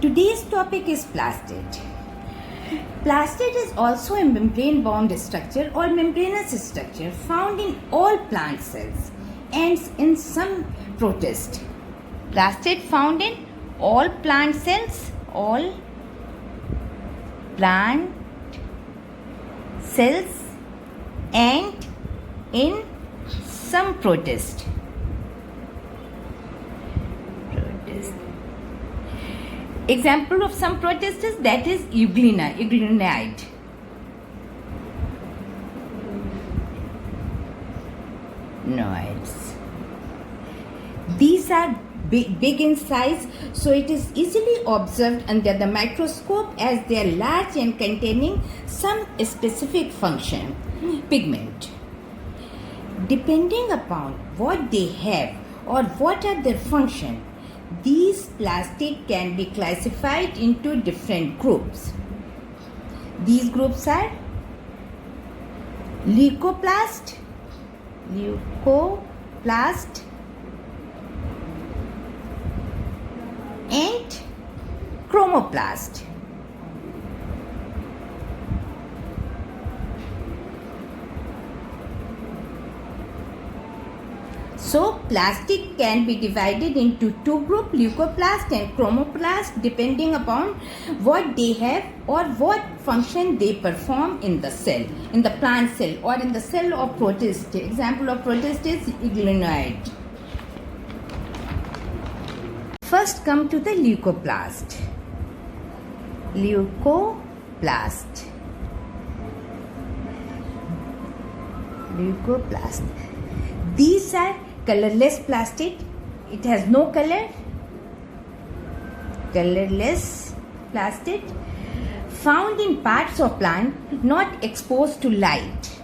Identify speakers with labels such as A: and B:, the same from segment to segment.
A: Today's topic is plastid. Plastid is also a membrane-bound structure or membranous structure found in all plant cells and in some protists. Plastid found in all plant cells, all plant cells and in some protists. Example of some protists is that is euglenoid. Noids. These are big in size, so it is easily observed under the microscope as they are large and containing some specific function, pigment. Depending upon what they have or what are their function, these plastid can be classified into different groups. These groups are leucoplast, and chromoplast. So, plastid can be divided into two groups, leucoplast and chromoplast, depending upon what they have or what function they perform in the cell, in the plant cell or in the cell of protist. Example of protist is euglenoid. First come to the leucoplast. Leucoplast. These are colorless plastid. It has no color. Colorless plastid found in parts of plant not exposed to light.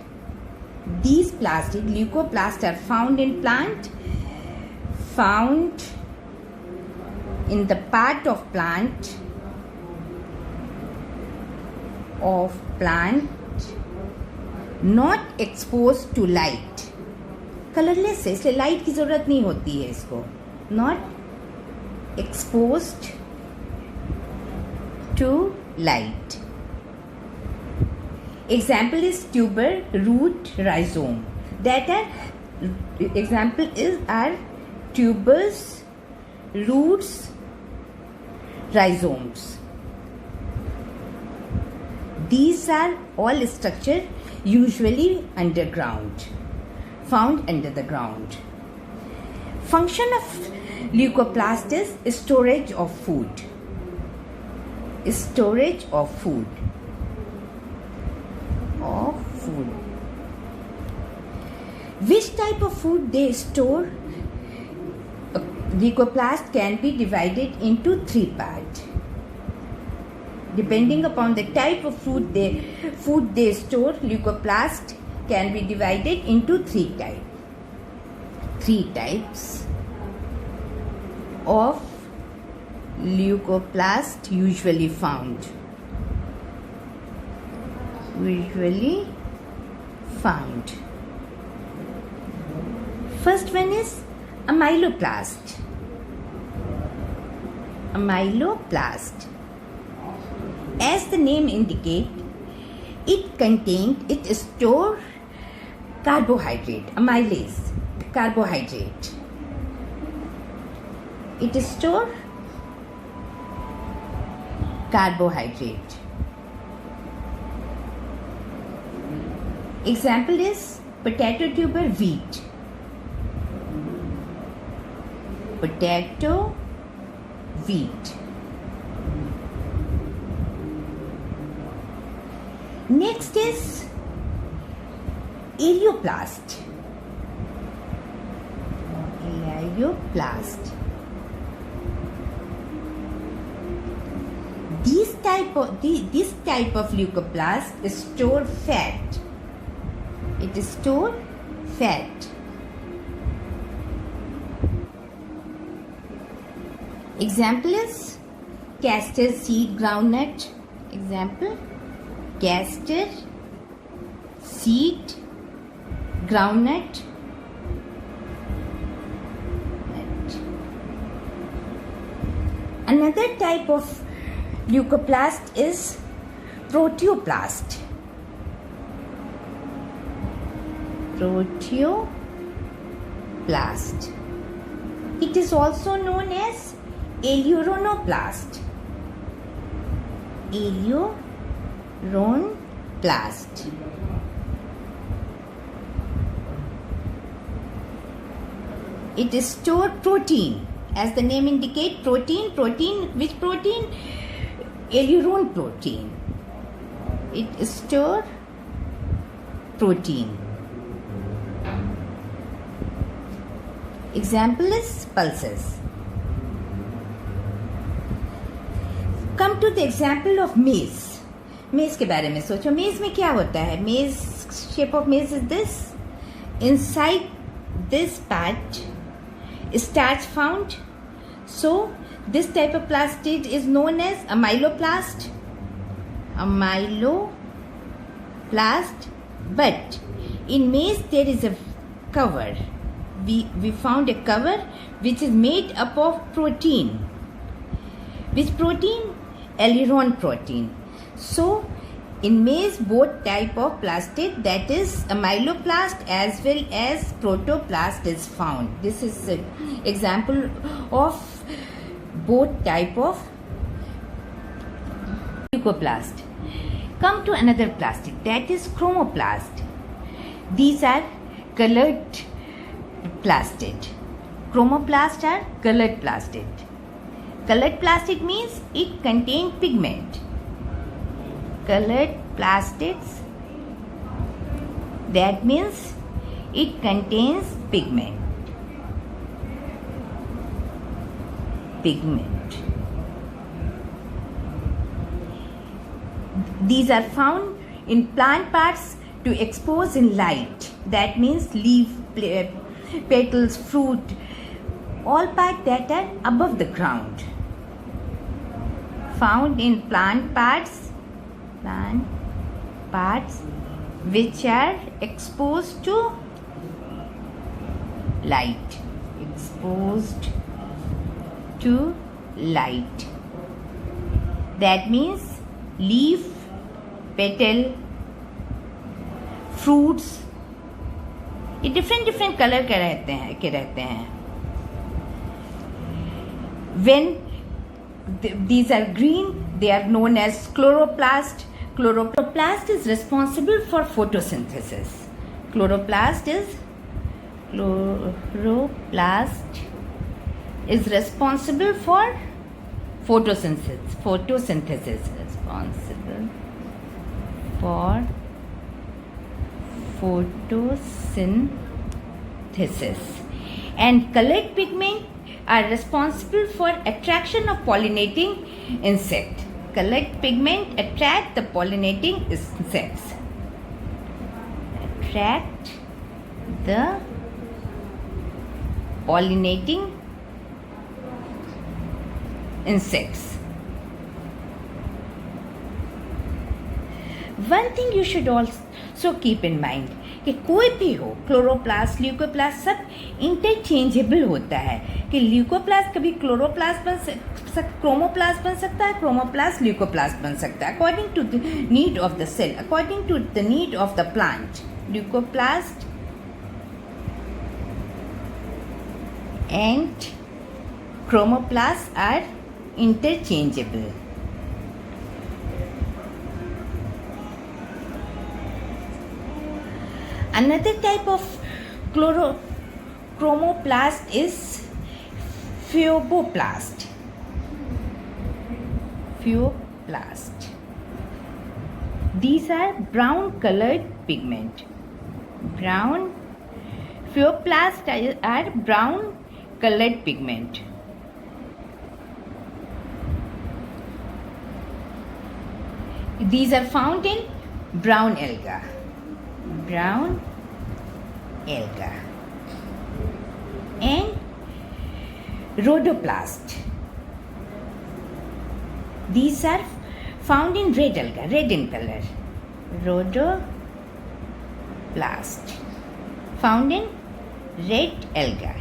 A: These plastid, leucoplasts, are found in plant, found in the part of plant not exposed to light. Colourless है इसलिए light की जरूरत नहीं होती है इसको. Not exposed to light. Example is tuber, root, rhizome. That are example is are tubers, roots, rhizomes. These are all structure usually underground. Found under the ground. Function of leucoplast is storage of food. Storage of food. Which type of food they store? Leucoplast can be divided into three parts. Depending upon the type of food they store, leucoplast can be divided into three types of leucoplast usually found. First one is amyloplast. As the name indicates, it stores carbohydrate, amylase, carbohydrate. It stores carbohydrate. Example is potato tuber, wheat. Next is Elaioplast. This type of leucoplast store fat. It stores fat. Example is castor seed, groundnut. Example, castor seed, groundnut. Another type of Leucoplast is proteoplast. Proteoplast. It is also known as aleuronoplast. Aleuronoplast. It stores protein. As the name indicates, protein. Which protein? Aleuron protein. It stores protein. Example is pulses. Come to the example of maize. Maize के बारे में सोचो. Maize में क्या होता है? Maize, shape of maize is this. Inside this patch, starch found. So this type of plastid is known as amyloplast. Amyloplast. But in maize there is a cover. We found a cover which is made up of protein. Which protein? Aileron protein. So in maize both type of plastid, that is amyloplast as well as protoplast is found. This is an example of both type of leucoplast. Come to another plastid, that is chromoplast. These are colored plastid. Chromoplast are colored plastid. Colored plastid means it contains pigment. Colored plastids, that means it contains pigment. These are found in plant parts to expose in light. That means leaf, petals, fruit, all parts that are above the ground. Found in plant parts which are exposed to light. Exposed to light. That means leaf, petal, fruits, ये different color के रहते हैं. When these are green, they are known as chloroplast. Chloroplast is responsible for photosynthesis. Chloroplast is responsible for photosynthesis. Responsible for photosynthesis. And colored pigment are responsible for attraction of pollinating insect. Colored pigment attract the pollinating insects. Attract the pollinating insects. One thing you should also keep in mind कि कोई भी हो, chloroplast, leucoplast सब interchangeable होता है. कि leucoplast कभी chloroplast chromoplast बन सकता है, क्रोमोप्लास्ट ल्यूकोप्लास्ट बन सकता है, according to the need of the cell, according to the need of the plant. Leucoplast and chromoplasts are interchangeable. Another type of chromoplast is pheoboplast. These are brown colored pigment. Pheoboplasts are brown colored pigment. These are found in brown alga. And rhodoplast. These are found in red alga, red in color. Rhodoplast found in red alga,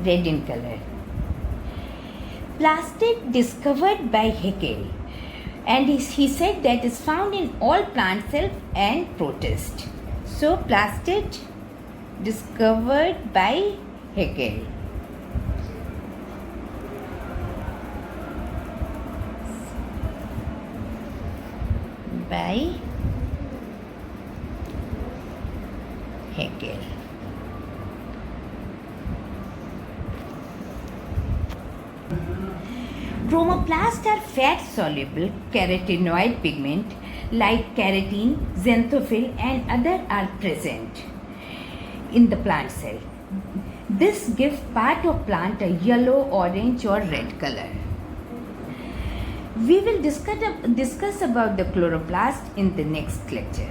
A: red in color. Plastid discovered by Haeckel, and he said that is found in all plant cells and protists. So plastid discovered by Haeckel. By Haeckel. Chromoplasts are fat-soluble carotenoid pigment like keratin, xanthophyll and other are present in the plant cell. This gives part of plant a yellow, orange or red color. We will discuss about the chloroplast in the next lecture.